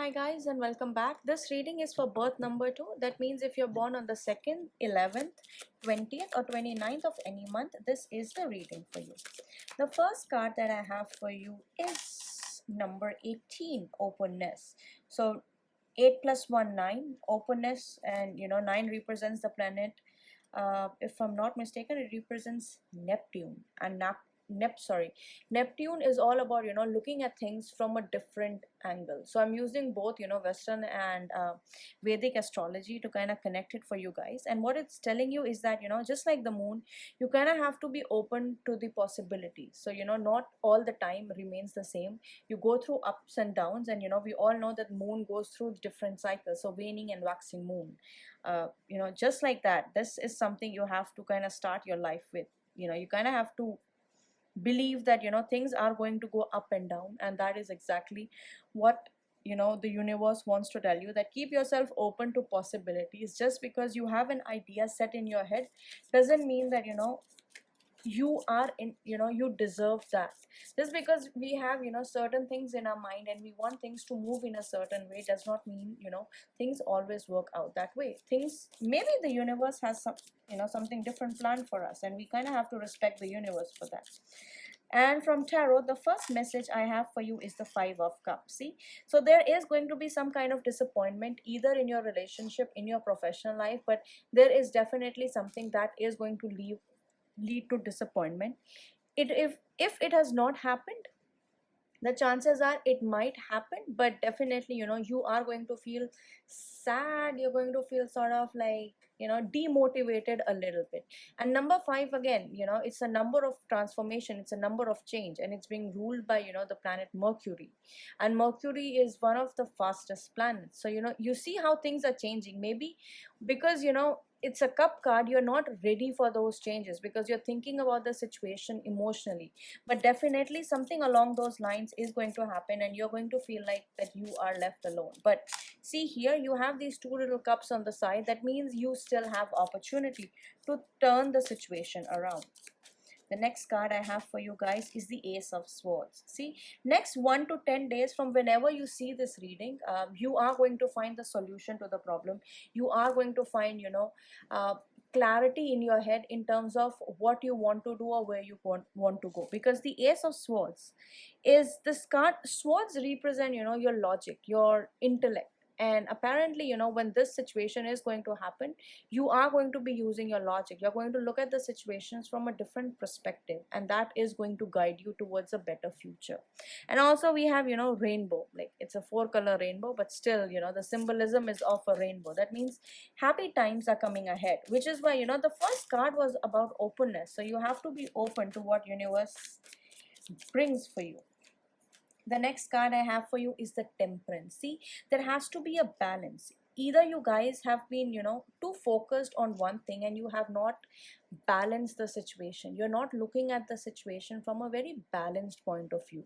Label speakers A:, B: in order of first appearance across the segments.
A: Hi guys and welcome back. This reading is for birth number 2. That means if you're born on the 2nd, 11th, 20th or 29th of any month, this is the reading for you. The first card that I have for you is number 18, openness. So 8 plus 1, 9, openness, and 9 represents the planet. If I'm not mistaken, it represents Neptune, and Neptune is all about looking at things from a different angle. So I'm using both Western and Vedic astrology to kind of connect it for you guys. And what it's telling you is that just like the moon, you kind of have to be open to the possibilities. So not all the time remains the same. You go through ups and downs, and we all know that moon goes through different cycles, so waning and waxing moon. Just like that, this is something you have to kind of start your life with. You kind of have to believe that things are going to go up and down, and that is exactly what the universe wants to tell you, that keep yourself open to possibilities. Just because you have an idea set in your head doesn't mean that you are in you deserve that. Just because we have certain things in our mind and we want things to move in a certain way does not mean things always work out that way. Things, maybe the universe has something different planned for us, and we kind of have to respect the universe for that. And from tarot, the first message I have for you is the 5 of Cups. See, so there is going to be some kind of disappointment either in your relationship, in your professional life, but there is definitely something that is going to lead to disappointment. If it has not happened, the chances are it might happen, but definitely you are going to feel sad. You're going to feel sort of like demotivated a little bit. And number 5, again, it's a number of transformation, it's a number of change, and it's being ruled by the planet Mercury. And Mercury is one of the fastest planets. So you see how things are changing. Maybe because it's a cup card, you're not ready for those changes because you're thinking about the situation emotionally. But definitely something along those lines is going to happen, and you're going to feel like that you are left alone. But see, here you have these 2 little cups on the side. That means you still have opportunity to turn the situation around. The next card I have for you guys is the Ace of Swords. See, next 1 to 10 days from whenever you see this reading, you are going to find the solution to the problem. You are going to find clarity in your head in terms of what you want to do or where you want to go. Because the Ace of Swords is this card. Swords represent your logic, your intellect. And apparently when this situation is going to happen, you are going to be using your logic. You're going to look at the situations from a different perspective, and that is going to guide you towards a better future. And also we have rainbow. Like, it's a 4-color rainbow, but still the symbolism is of a rainbow. That means happy times are coming ahead, which is why the first card was about openness. So you have to be open to what universe brings for you. The next card I have for you is the Temperance. See, there has to be a balance. Either you guys have been too focused on one thing and you have not balanced the situation. You're not looking at the situation from a very balanced point of view.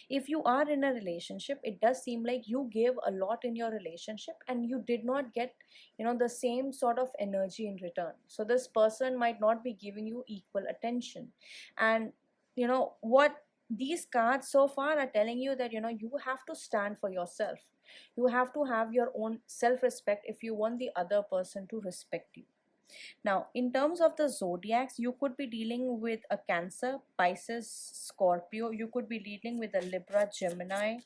A: If you are in a relationship, it does seem like you gave a lot in your relationship and you did not get the same sort of energy in return. So this person might not be giving you equal attention. And what these cards so far are telling you, that you have to stand for yourself. You have to have your own self-respect if you want the other person to respect you. Now, in terms of the zodiacs, you could be dealing with a Cancer, Pisces, Scorpio. You could be dealing with a Libra, Gemini,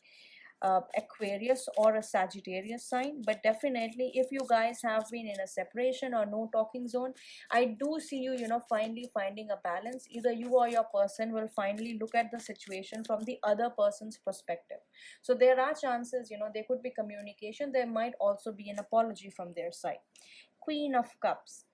A: Aquarius, or a Sagittarius sign. But definitely, if you guys have been in a separation or no talking zone, I do see you finally finding a balance. Either you or your person will finally look at the situation from the other person's perspective. So there are chances there could be communication. There might also be an apology from their side. Queen of Cups.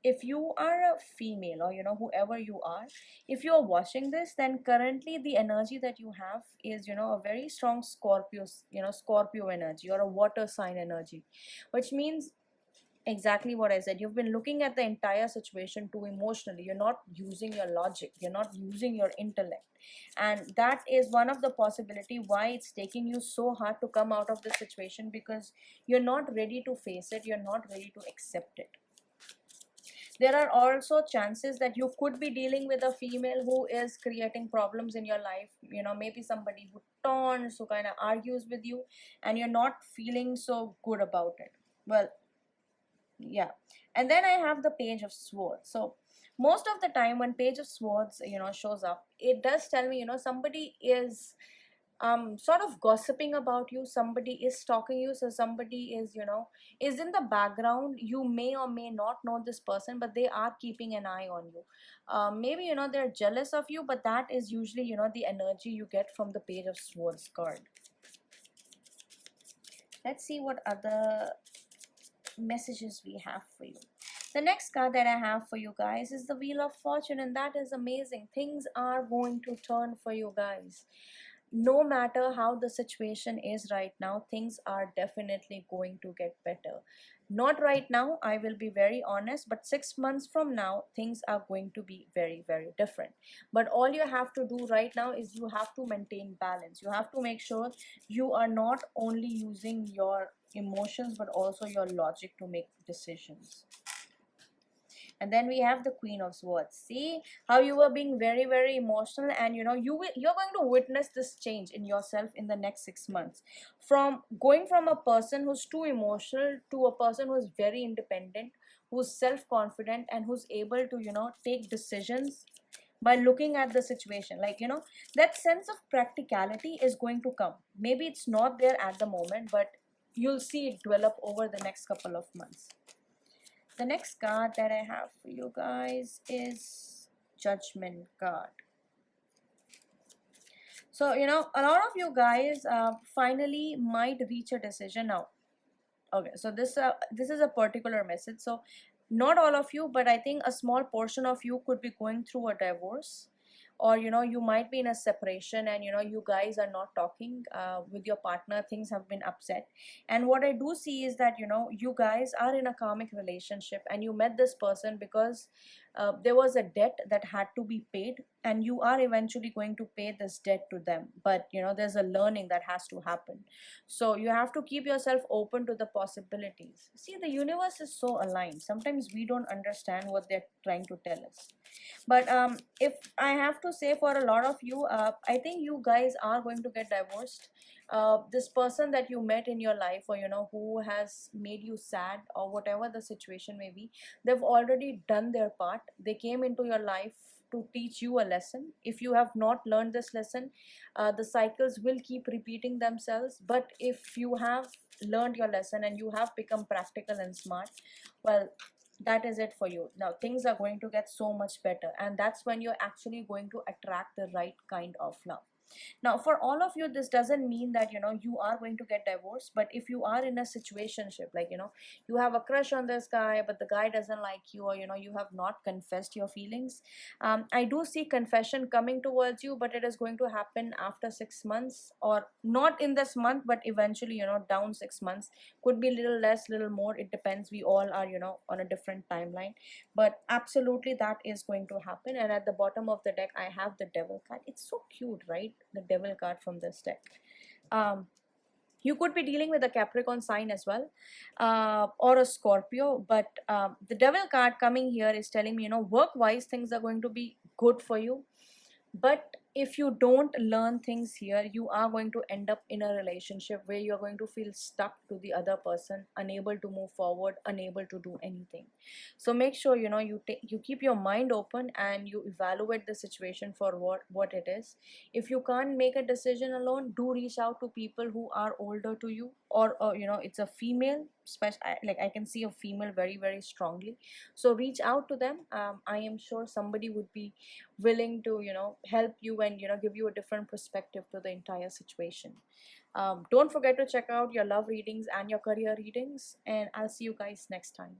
A: If you are a female, or whoever you are, if you are watching this, then currently the energy that you have is a very strong Scorpio energy, or a water sign energy, which means exactly what I said. You've been looking at the entire situation too emotionally. You're not using your logic, you're not using your intellect, and that is one of the possibility why it's taking you so hard to come out of the situation, because you're not ready to face it, you're not ready to accept it. There are also chances that you could be dealing with a female who is creating problems in your life. Maybe somebody who taunts, who kind of argues with you, and you're not feeling so good about it. Well, yeah. And then I have the page of swords. So most of the time when page of swords shows up, it does tell me somebody is sort of gossiping about you, somebody is stalking you. So somebody is in the background. You may or may not know this person, but they are keeping an eye on you. Maybe they're jealous of you, but that is usually the energy you get from the page of swords card. Let's see what other messages we have for you. The next card that I have for you guys is the Wheel of Fortune, and that is amazing. Things are going to turn for you guys. No matter how the situation is right now, things are definitely going to get better. Not right now, I will be very honest, but 6 months from now, things are going to be very, very different. But all you have to do right now is you have to maintain balance. You have to make sure you are not only using your emotions, but also your logic to make decisions. And then we have the Queen of Swords. See how you were being very, very emotional, and you're going to witness this change in yourself in the next 6 months, from going from a person who's too emotional to a person who's very independent, who's self-confident, and who's able to take decisions by looking at the situation. Like that sense of practicality is going to come. Maybe it's not there at the moment, but you'll see it develop over the next couple of months. The next card that I have for you guys is Judgment card. So, a lot of you guys finally might reach a decision now. Okay, so this is a particular message. So, not all of you, but I think a small portion of you could be going through a divorce, or you might be in a separation, and you guys are not talking with your partner. Things have been upset, and what I do see is that you guys are in a karmic relationship, and you met this person because there was a debt that had to be paid, and you are eventually going to pay this debt to them. But there's a learning that has to happen, so you have to keep yourself open to the possibilities. See, the universe is so aligned. Sometimes we don't understand what they're trying to tell us. But if I have to say, for a lot of you, I think you guys are going to get divorced. This person that you met in your life, or who has made you sad, or whatever the situation may be, they've already done their part. They came into your life to teach you a lesson. If you have not learned this lesson, the cycles will keep repeating themselves. But if you have learned your lesson and you have become practical and smart, well, that is it for you. Now things are going to get so much better, and that's when you're actually going to attract the right kind of love. Now, for all of you, this doesn't mean that you are going to get divorced. But if you are in a situationship, like you have a crush on this guy, but the guy doesn't like you, or you have not confessed your feelings, I do see confession coming towards you, but it is going to happen after 6 months, or not in this month, but eventually down 6 months. Could be little less, little more, it depends. We all are on a different timeline, but absolutely that is going to happen. And at the bottom of the deck, I have the Devil card. It's so cute, right? The Devil card from this deck. You could be dealing with a Capricorn sign as well, or a Scorpio. But the Devil card coming here is telling me, work wise, things are going to be good for you. But if you don't learn things here, you are going to end up in a relationship where you're going to feel stuck to the other person, unable to move forward, unable to do anything. So make sure you keep your mind open, and you evaluate the situation for what it is. If you can't make a decision alone, do reach out to people who are older to you, or it's a female, like I can see a female very, very strongly. So reach out to them. I am sure somebody would be willing to help you, and give you a different perspective to the entire situation. Don't forget to check out your love readings and your career readings, and I'll see you guys next time.